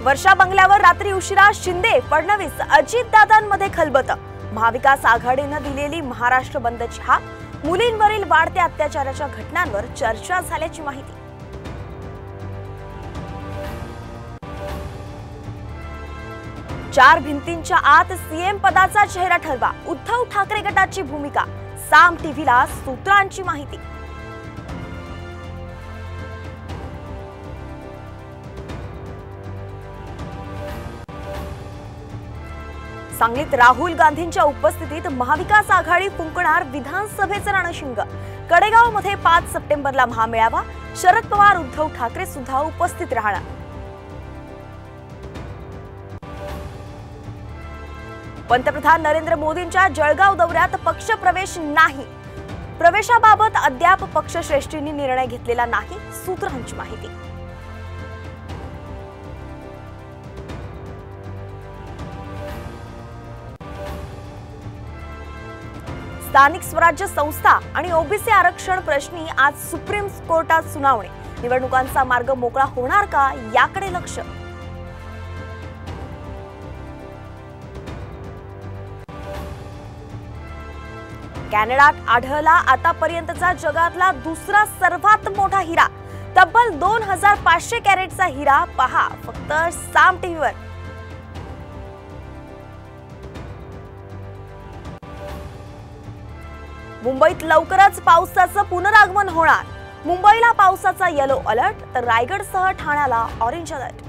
वर्षा बंगल्यावर रात्री उशिरा शिंदे फडणवीस अजितदादांमध्ये खलबत। महाविकास आघाडीनं दिलेली महाराष्ट्र बंदची हाक। मुलींवरील वाढत्या अत्याचाराच्या घटनांवर चर्चा झाल्याची माहिती। चार भिंतींच्या आत सीएम पदाचा चेहरा ठरवा, उद्धव ठाकरे गटाची भूमिका। साम टीव्हीला सूत्रांची माहिती। सांगलीत राहुल गांधींच्या उपस्थितीत महाविकास आघाडी फुंकणार विधानसभेचं रणशिंग। कडेगावमध्ये 5 सप्टेंबरला महामेळावा। शरद पवार उद्धव ठाकरे सुद्धा उपस्थित राहणार। पंतप्रधान नरेंद्र मोदींच्या जळगाव दौऱ्यात पक्षप्रवेश नाही। प्रवेशाबाबत अद्याप पक्षश्रेष्ठींनी निर्णय घेतलेला नाही, सूत्रांची माहिती। स्थानिक स्वराज्य संस्था आणि ओबीसी आरक्षण प्रश्नी आज सुप्रीम कोर्टात सुनावणी। निवडणुकांचा मार्ग मोकळा होणार का याकडे लक्ष। कॅनडात आढळला आतापर्यंतचा जगातला दुसरा सर्वात मोठा हिरा। तब्बल 2500 कॅरेटचा हिरा पहा फक्त साम टीव्हीवर। मुंबईत लवकरच पावसाचं पुनरागमन होणार। मुंबईला पावसाचा येलो अलर्ट तर रायगडसह ठाण्याला ऑरेंज अलर्ट।